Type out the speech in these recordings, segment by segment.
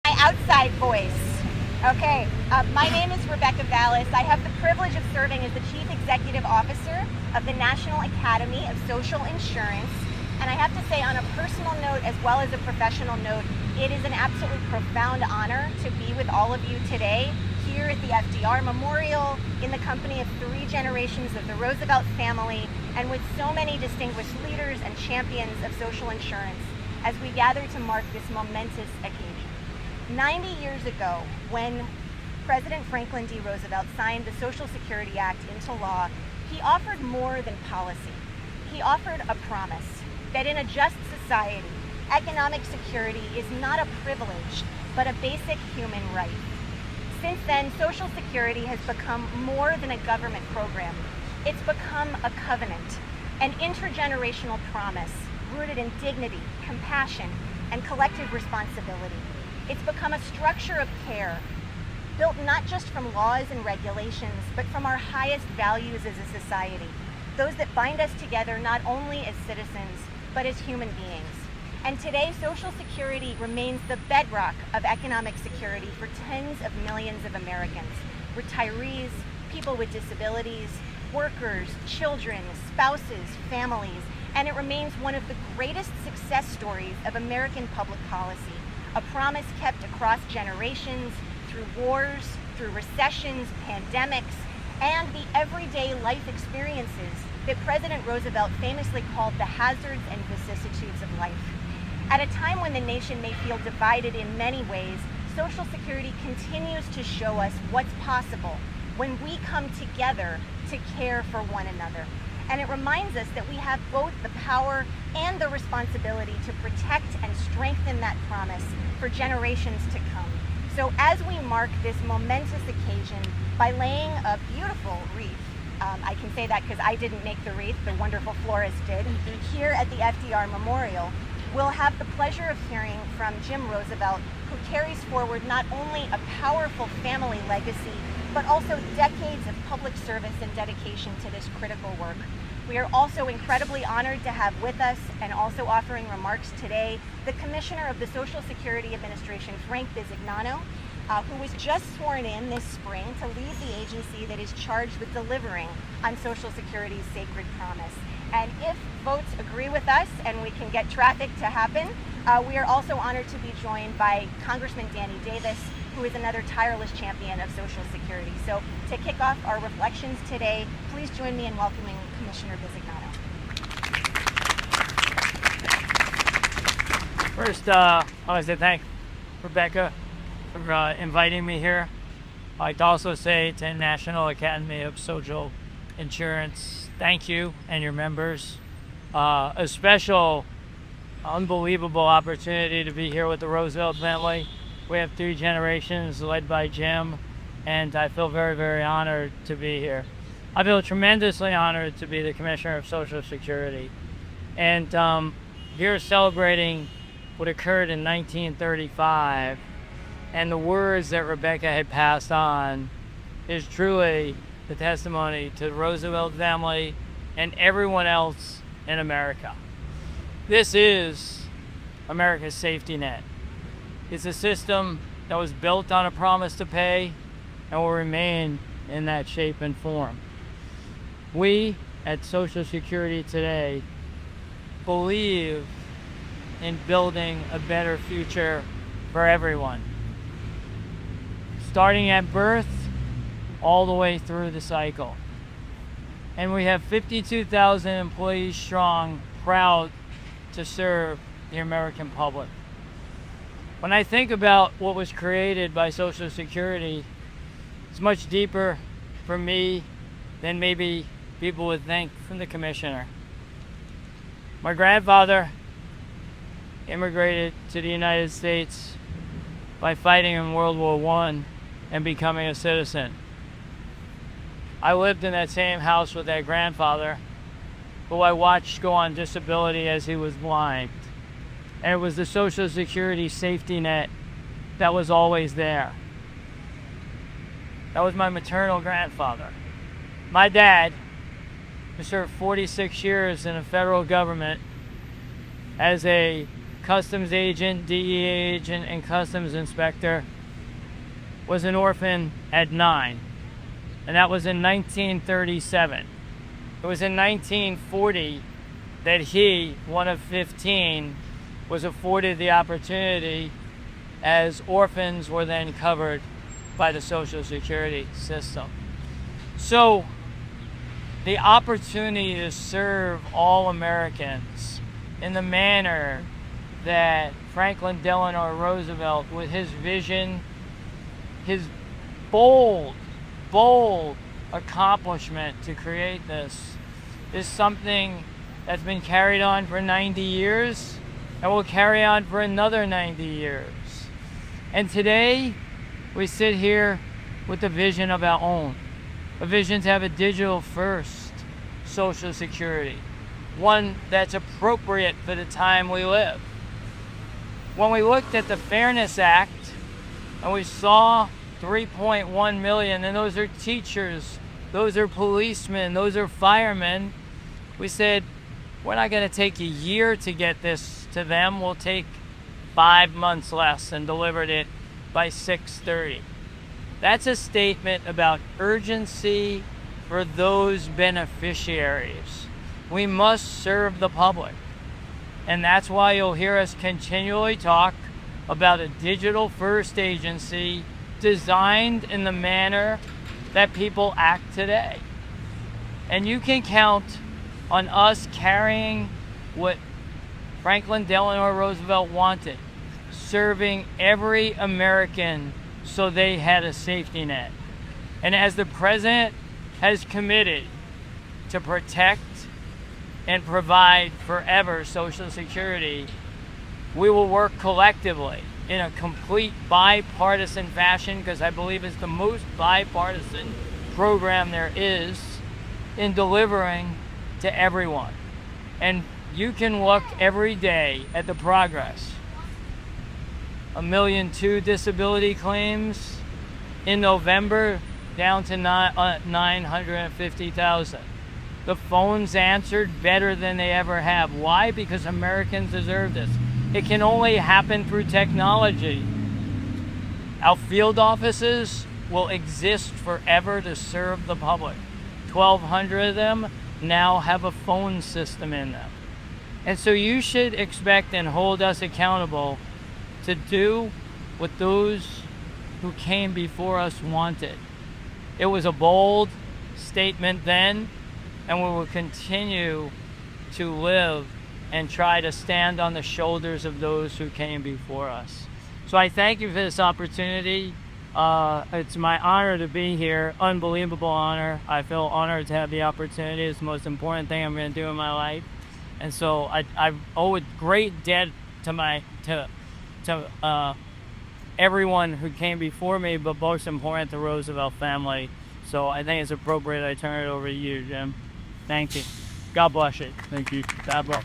my outside voice. Okay, my name is Rebecca Vallis. I have the privilege of serving as the Chief Executive Officer of the National Academy of Social Insurance. And I have to say, on a personal note as well as a professional note, it is an absolutely profound honor to be with all of you today here at the FDR Memorial in the company of 3 generations of the Roosevelt family and with so many distinguished leaders and champions of social insurance as we gather to mark this momentous occasion. 90 years ago, when President Franklin D. Roosevelt signed the Social Security Act into law, he offered more than policy. He offered a promise that in a just society, economic security is not a privilege, but a basic human right. Since then, Social Security has become more than a government program. It's become a covenant, an intergenerational promise rooted in dignity, compassion, and collective responsibility. It's become a structure of care, built not just from laws and regulations, but from our highest values as a society, those that bind us together not only as citizens, but as human beings. And today, Social Security remains the bedrock of economic security for tens of millions of Americans, retirees, people with disabilities, workers, children, spouses, families, and it remains one of the greatest success stories of American public policy, a promise kept across generations, through wars, through recessions, pandemics, and the everyday life experiences that President Roosevelt famously called the hazards and vicissitudes of life. At a time when the nation may feel divided in many ways, Social Security continues to show us what's possible when we come together to care for one another. And it reminds us that we have both the power and the responsibility to protect and strengthen that promise for generations to come. So as we mark this momentous occasion by laying a beautiful wreath, I can say that because I didn't make the wreath, the wonderful florist did, here at the FDR Memorial, we'll have the pleasure of hearing from Jim Roosevelt, who carries forward not only a powerful family legacy, but also decades of public service and dedication to this critical work. We are also incredibly honored to have with us and also offering remarks today the Commissioner of the Social Security Administration, Frank Bisignano, who was just sworn in this spring to lead the agency that is charged with delivering on Social Security's sacred promise. And if votes agree with us and we can get traffic to happen, we are also honored to be joined by Congressman Danny Davis, who is another tireless champion of Social Security. So to kick off our reflections today, please join me in welcoming Commissioner Bisignano. First, I want to say thank Rebecca for inviting me here. I'd like to also say to the National Academy of Social Insurance, thank you and your members. A special, unbelievable opportunity to be here with the Roosevelt family. We have 3 generations led by Jim, and I feel very, very honored to be here. I feel tremendously honored to be the Commissioner of Social Security. And here celebrating what occurred in 1935, and the words that Rebecca had passed on is truly the testimony to the Roosevelt family and everyone else in America. This is America's safety net. It's a system that was built on a promise to pay and will remain in that shape and form. We at Social Security today believe in building a better future for everyone, starting at birth all the way through the cycle. And we have 52,000 employees strong, proud to serve the American public. When I think about what was created by Social Security, it's much deeper for me than maybe people would think from the Commissioner. My grandfather immigrated to the United States by fighting in World War I and becoming a citizen. I lived in that same house with that grandfather, who I watched go on disability as he was blind. And it was the Social Security safety net that was always there. That was my maternal grandfather. My dad, who served 46 years in the federal government as a customs agent, DEA agent, and customs inspector, was an orphan at 9. And that was in 1937. It was in 1940 that he, one of 15, was afforded the opportunity, as orphans were then covered by the Social Security system. So the opportunity to serve all Americans in the manner that Franklin Delano Roosevelt, with his vision, his bold accomplishment to create this, is something that's been carried on for 90 years and will carry on for another 90 years. And today, we sit here with the vision of our own, a vision to have a digital first Social Security, one that's appropriate for the time we live. When we looked at the Fairness Act and we saw 3.1 million, and those are teachers, those are policemen, those are firemen, we said, we're not going to take a year to get this to them. We'll take 5 months less and delivered it by 6:30. That's a statement about urgency for those beneficiaries. We must serve the public. And that's why you'll hear us continually talk about a digital first agency designed in the manner that people act today. And you can count on us carrying what Franklin Delano Roosevelt wanted, serving every American so they had a safety net. And as the president has committed to protect and provide forever Social Security, we will work collectively in a complete bipartisan fashion, because I believe it's the most bipartisan program there is, in delivering to everyone. And you can look every day at the progress. 1.2 million disability claims in November, down to 950,000. The phones answered better than they ever have. Why? Because Americans deserve this. It can only happen through technology. Our field offices will exist forever to serve the public. 1,200 of them now have a phone system in them. And so you should expect and hold us accountable to do what those who came before us wanted. It was a bold statement then, and we will continue to live and try to stand on the shoulders of those who came before us. So I thank you for this opportunity. It's my honor to be here, unbelievable honor. I feel honored to have the opportunity. It's the most important thing I'm going to do in my life. And so I owe a great debt to everyone who came before me, but most important, the Roosevelt family. So I think it's appropriate I turn it over to you, Jim. Thank you. God bless you. Thank you. God bless.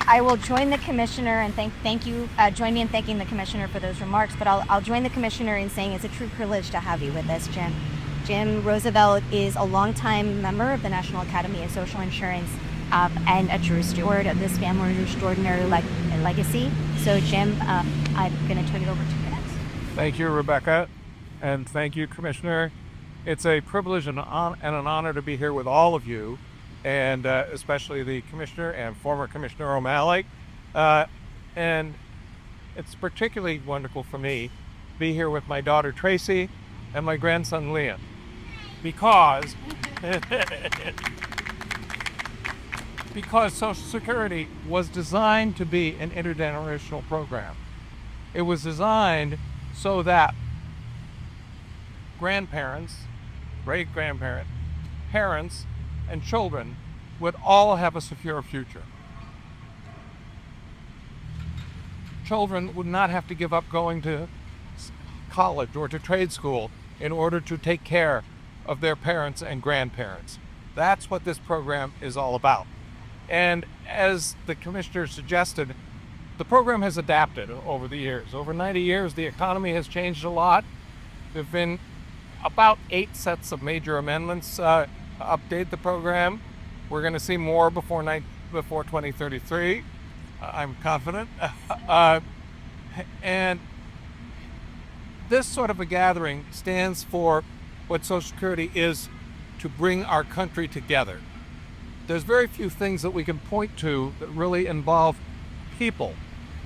I will join the commissioner and thank you. Join me in thanking the commissioner for those remarks. But I'll join the commissioner in saying it's a true privilege to have you with us, Jim. Jim Roosevelt is a longtime member of the National Academy of Social Insurance and a true steward of this family's extraordinary legacy. So, Jim, I'm going to turn it over to you next. Thank you, Rebecca, and thank you, Commissioner. It's a privilege and an honor to be here with all of you, and especially the Commissioner and former Commissioner O'Malley. And it's particularly wonderful for me to be here with my daughter Tracy and my grandson Liam, because Social Security was designed to be an intergenerational program. It was designed so that grandparents, great-grandparents, parents, and children would all have a secure future. Children would not have to give up going to college or to trade school in order to take care of their parents and grandparents. That's what this program is all about. And as the commissioner suggested, the program has adapted over the years. Over 90 years, the economy has changed a lot. There have been about 8 sets of major amendments to update the program. We're going to see more before 2033. I'm confident. And this sort of a gathering stands for what Social Security is, to bring our country together. There's very few things that we can point to that really involve people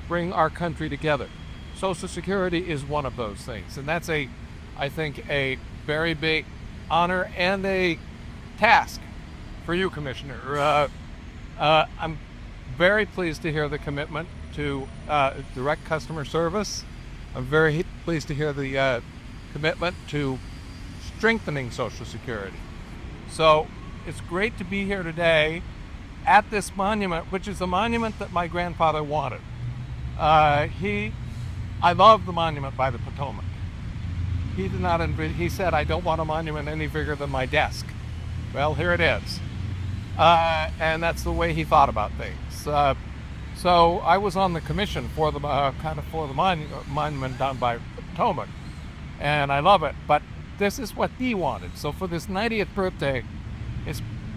bring our country together. Social Security is one of those things, and that's I think, a very big honor and a task for you, Commissioner. I'm very pleased to hear the commitment to direct customer service. I'm very pleased to hear the commitment to strengthening Social Security. So it's great to be here today at this monument, which is the monument that my grandfather wanted. I love the monument by the Potomac. He did not. He said, "I don't want a monument any bigger than my desk." Well, here it is, and that's the way he thought about things. So I was on the commission for the monument down by the Potomac, and I love it. But this is what he wanted. So for this 90th birthday,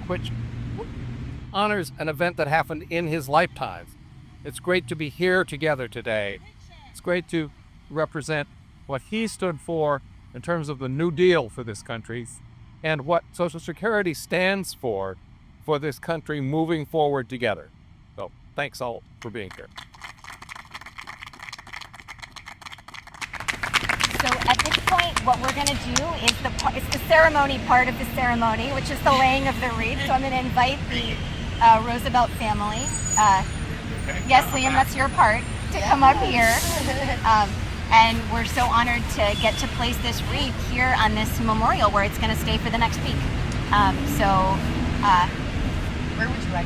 which honors an event that happened in his lifetime, it's great to be here together today. It's great to represent what he stood for in terms of the New Deal for this country and what Social Security stands for this country moving forward together. So thanks all for being here. So at this point, what we're going to do is it's the ceremony part of the ceremony, which is the laying of the wreath. So I'm going to invite the Roosevelt family. Yes, Liam, that's your part, to come up here. And we're so honored to get to place this wreath here on this memorial where it's going to stay for the next week. Where would you like?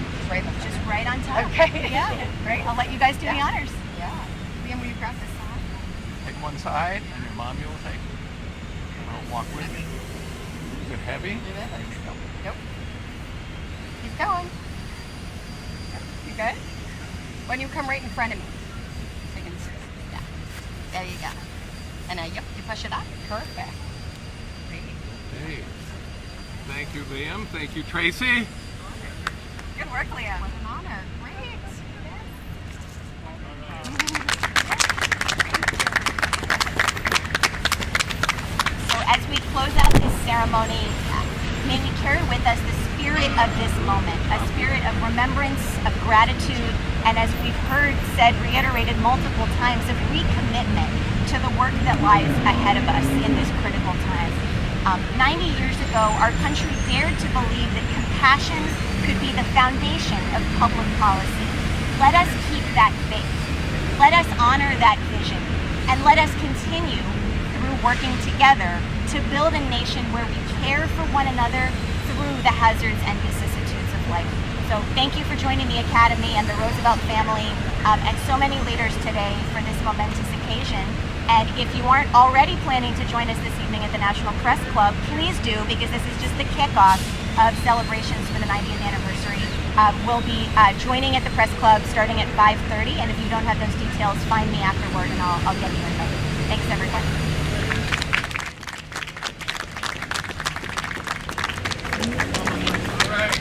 Just right on top. Okay. Yeah, great. I'll let you guys do the honors. Yeah. Liam, will you cross this side? Take one side, and your mommy will take it. I'll walk with you. Is it heavy? Nope. Keep going. You good? Why don't you come right in front of me? So you can see. Yeah. There you go. And now, yep, you push it up. Perfect. Great. Hey. Thank you, Liam. Thank you, Tracy. Good work, Liam. What an honor. Great. So as we close out this ceremony, may we carry with us the spirit of this moment, a spirit of remembrance, of gratitude, and as we've heard said, reiterated multiple times, of recommitment to the work that lies ahead of us in this critical time. 90 years ago, our country dared to believe that compassion could be the foundation of public policy. Let us keep that faith. Let us honor that vision, and let us continue through working together to build a nation where we care for one another through the hazards and vicissitudes of life. So thank you for joining the Academy and the Roosevelt family and so many leaders today for this momentous occasion. And if you aren't already planning to join us this evening at the National Press Club, please do, because this is just the kickoff of celebrations for the 90th anniversary. We'll be joining at the Press Club starting at 5:30, and if you don't have those details, find me afterward and I'll get you invited. Thanks, everyone. All right.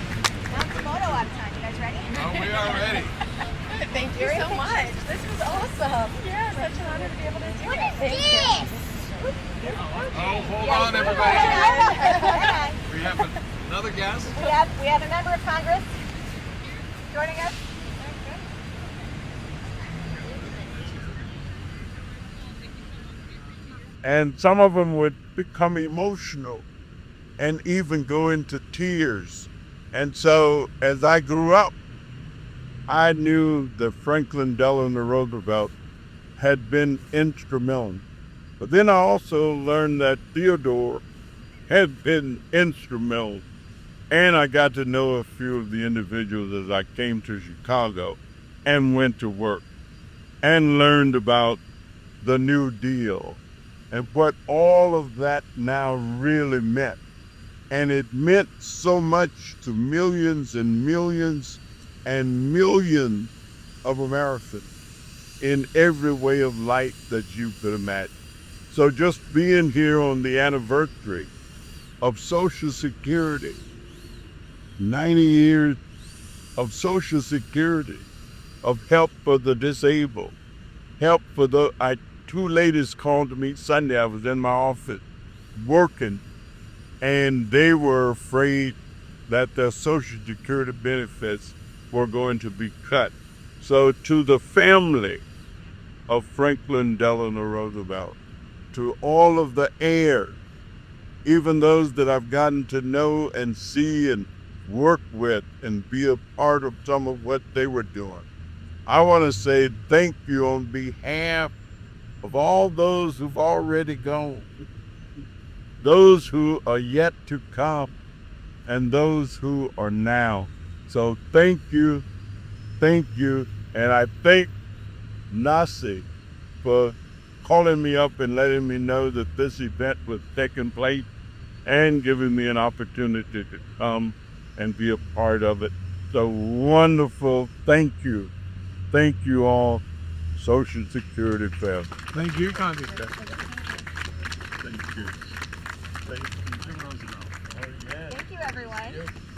Now it's photo op time. You guys ready? Oh, we are ready. Thank you so much. This was awesome. Yeah, such an honor to be able to do it. Thank you. Oh, hold on, everybody. Okay. We have another guest. We have a member of Congress joining us. And some of them would become emotional and even go into tears. And so as I grew up, I knew that Franklin Delano Roosevelt had been instrumental. But then I also learned that Theodore had been instrumental. And I got to know a few of the individuals as I came to Chicago and went to work and learned about the New Deal and what all of that now really meant. And it meant so much to millions and millions and millions of Americans in every way of life that you could imagine. So just being here on the anniversary of Social Security 90 years of Social Security, of help for the disabled, help for two ladies called me Sunday. I was in my office working, and they were afraid that their Social Security benefits were going to be cut. So to the family of Franklin Delano Roosevelt, to all of the heirs, even those that I've gotten to know and see and work with and be a part of some of what they were doing, I want to say thank you on behalf of all those who've already gone, those who are yet to come, and those who are now. So thank you, and I thank Nasi for calling me up and letting me know that this event was taking place and giving me an opportunity to come and be a part of it. So wonderful. Thank you. Thank you all, Social Security family. Thank you, Congressman. Thank you. Thank you, Jim Roosevelt. Oh, yeah. Thank you, everyone.